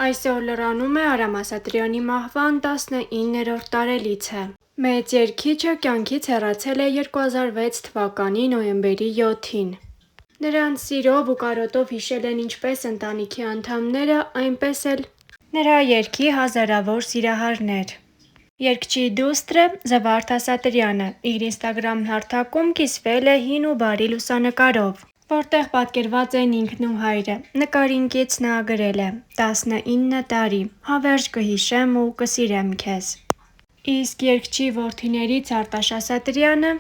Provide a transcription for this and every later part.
Այսօր լրանում է Արամ Ասատրյանի մահվան 19-րդ տարելիցը։ Մեծ երգիչը կյանքից հեռացել է 2006 թվականի նոյեմբերի 7-ին։ Նրան սիրով ու կարոտով հիշել են ինչպես ընտանիքի անդամները, այնպես էլ նրա երգի հազարավոր սիրահարներ։ Երգչի դուստրը Զվարթ Ասատրյանը իր ինստագրամ հարթակում կիսվել է հին ու բարի լուսանկարով, որտեղ պատկերված են ինքն ու հայրը։ Նկարին կից նա գրել է. 19 տարի, հավերժ կհիշեմ ու կսիրեմ քեզ։ Իսկ երգչի որդիներից Արտաշ Ասատրյանը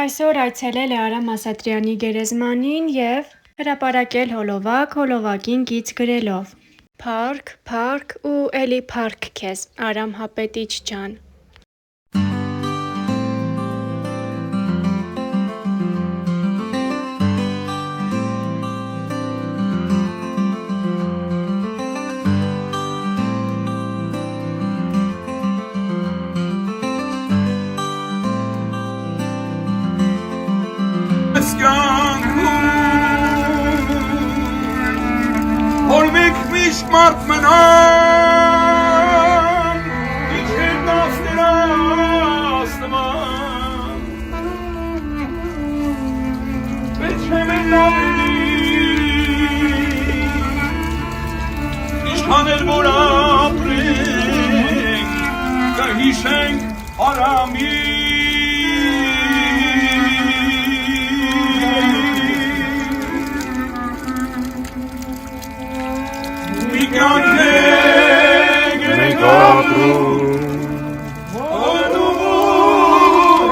այսօր այցելել է Արամ Ասատրյանի գերեզմանին և հրապարակել հոլովակ, հոլովակին կից գրելով. Փառք, փառք ու էլի փառք քեզ, Արամ Հապետիչ ջան։ Որ մեկ միշտ մարդ մնան, իչեր դասներ աստման, պետք է մենք ավելի, ինչքան էլ որ ապրենք, կհիշենք Արամի մենք ապրում, հոդում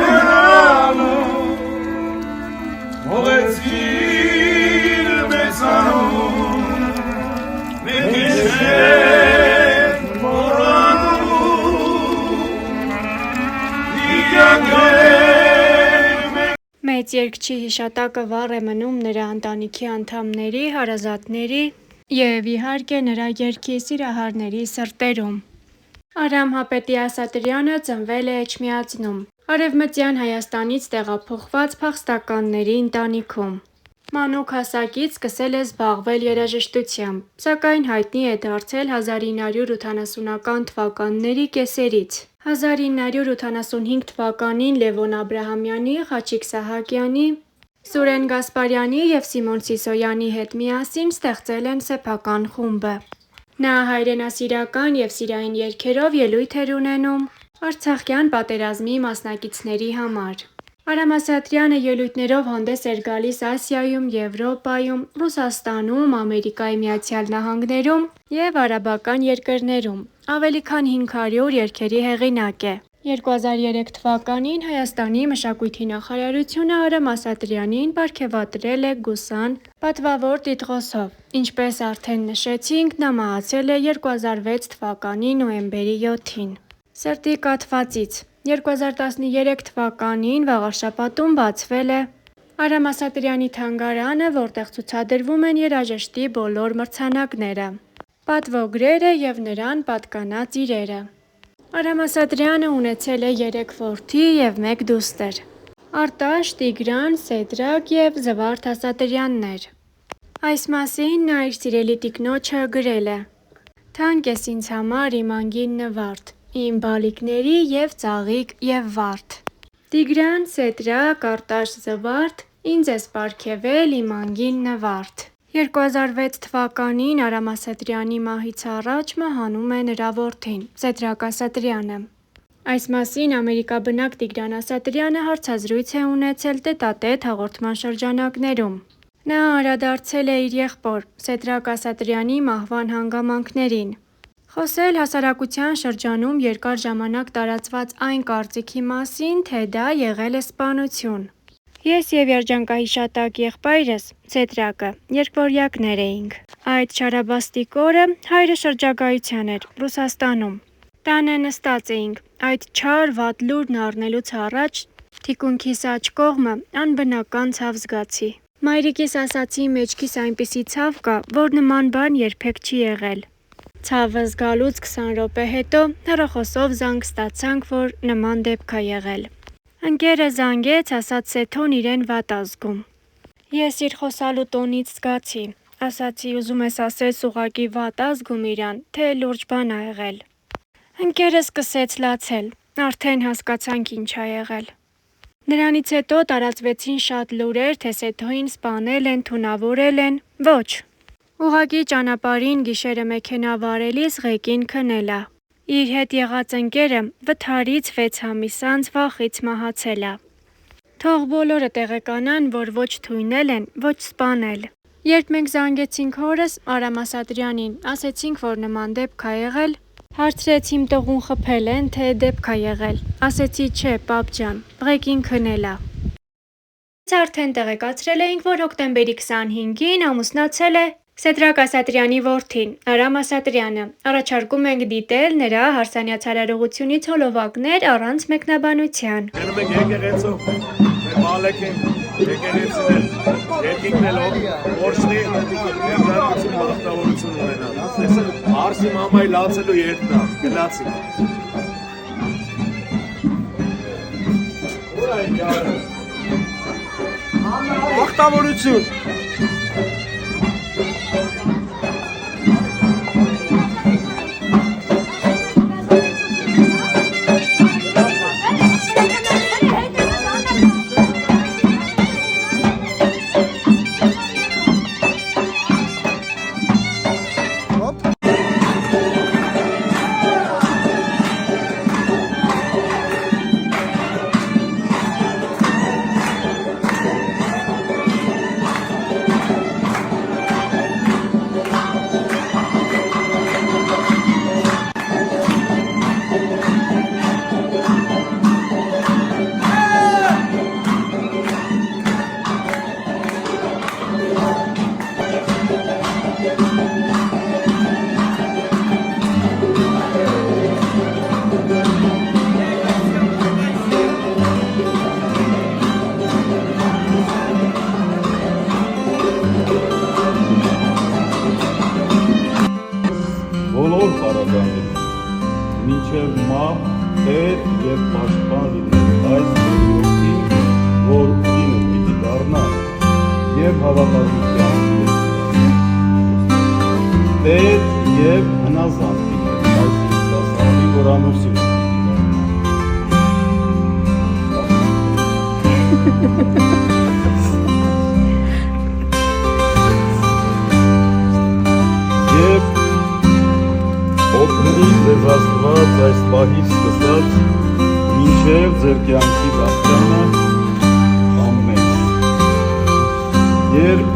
հեռանում, հողեցիր մեծանում, մենք էշենք մորանում, Մեծ երգչի հիշատակը վառ է մնում նրա ընտանիքի անդամների, հարազատների և իհարկե նրա երգի սիրահարների սրտերում։ Արամ Հապետի Ասատրյանը ծնվել է Էջմիածնում, Արևմտյան Հայաստանից տեղափոխված փախստականների ընտանիքում։ Մանուկ հասակից սկսել է զբաղվել երաժշտությամբ, սակայն հայտնի է դարձել 1980-ական թվականների կեսերից։ 1985 թվականին Լևոն Աբրահամյանի, Խաչիկ Սահակյանի, Սուրեն Գասպարյանի և Սիմոն Սիսոյանի հետ միասին ստեղծել են սեփական խումբը։ Նա հայրենասիրական և սիրային երգերով ելույթ էր ունենում արցախյան պատերազմի մասնակիցների համար։ Արամ Ասատրյանը ելույթներով հանդես էր գալիս Ասիայում, Եվրոպայում, Ռուսաստանում, Ամերիկայի Միացյալ Նահանգներում և արաբական երկրներում։ Ավելի քան 500 երգերի հեղինակ է։ 2003 թվականին Հայաստանի մշակույթի նախարարությունը Արամ Ասատրյանին պարգևատրել է «Գուսան» պատվավոր տիտղոսով։ Ինչպես արդեն նշեցինք, նա մահացել է 2006 թվականի նոյեմբերի 7-ին։ Սրտի կաթվածից 2013 թվականին Վաղարշապատում բացվել է Արամ Ասատրյանի թանգարանը, որտեղ ցուցադրվում են երաժշտի բոլոր մրցանակները, պատվոգրերը և նրան պատկանած իրերը։ Արամ Ասատրյանը ունեցել է 3 որդի և 1 դուստր՝ Արտաշ, Տիգրան, Սեդրակ և Զվարթ Ասատրյաններ։ Այս մասին նա իր սիրելի տիկնոջը գրել է. Թանկ ես ինձ համար իմ անգին նվարդ, իմ բալիկների և ծաղիկ և վարդ։ Տիգրան, Սեդրակ, Արտաշ, Զվարթ, ինձ ես պարգևել իմ անգին նվարդ։ 2006 թվականին Արամ Ասատրյանի մահից առաջ մահանում է նրա որդին՝ Սեդրակ Ասատրյանը։ Այս մասին ամերիկաբնակ Տիգրան Ասատրյանը հարցազրույց է ունեցել տետատետ հաղորդման շրջանակներում։ Նա անդրադարձել է իր եղբոր՝ Սեդրակ Ասատրյանի մահվան հանգամանքներին, խոսել հասարակության շրջանում երկար ժամանակ տարածված այն կարծիքի մասին, թե դա եղել է սպանություն։ Ես և երջանկահիշատակ եղբայրս՝ Սեդրակը երկվորյակներ էինք։ Այդ չարաբաստիկ օրը հայրը շրջագայության էր Ռուսաստանում։ Տանը նստած էինք, այդ չար վատ լուրն առնելուց առաջ թիկունքիս աջ կողմը անբնական ցավ զգացի։ Մայրիկիս ասացի մեջքիս այնպիսի ցավ կա, որ նման բան երբեք չի եղել։ Ցավը զգալուց 20 րոպե հետո հեռախոսով զանգ ստացանք, որ նման դեպք ա եղել։ Ընկերը զանգեց, ասաց Սեթոն իրեն վատ ա զգում։ Ես իր խոսալու տոնից զգացի, ասացի ուզում ես ասես ուղակի վատ ազգում իրան, թե լուրջ բան ա եղել։ Ընկերս սկսեց լացել, արդեն հասկացանք ինչ ա եղել։ Նրանից հետո տարածվեցին շատ լուրեր, թե Սեթոին սպանել են, թունավորել են, ոչ։ Ուղղակի ճանապարհին գիշերը մեքենա վարելիս ղեկին քնել ա։ Իր հետ եղած ընկերը վթարից 6 ամիս անց վախից մահացել ա։ Թող բոլորը տեղեկանան, որ ոչ թույնել են, ոչ սպանել։ Երբ մենք զանգեցինք հորս Արամ Ասատրյանին, ասեցինք, որ նման դեպք ա եղել, հարցրեց իմ տղուն խփել են, թե դեպք ա եղել։ Ասեցի չէ, պապ ջան, ղեկին քնել ա։ Արդեն տեղեկացրել էինք, որ հոկտեմբերի 25-ին ամուսնացել է Սեդրակ Ասատրյանի որդին, Արամ Ասատրյանը։ Առաջարկում ենք դիտել նրա հարսանյաց արարողությունից հոլովակներ առանց մեկնաբանության։ Գնում ենք եկեղեցու, մեր մալեքին, եկեղեցիներ, երկինքնելով, որշնի, ներժարություն բախտավորություն ունենալ։ Ես արսի մամայի լացելու երկն ա, գլացի։ Բախտավորություն։ Բոլոր բարագաներին, մինչև մահ, տեր և պաշտպան լինել այս երկրի, որ ինը պիտի դառնա և հավատարմության տեր և հնազանդ լինել այս ինքնասարի, որ ամուսին Օգնի ձեզ Աստված այս պահից սկսած մինչև ձեր կյանքի վարտանը ամեն։ Երբ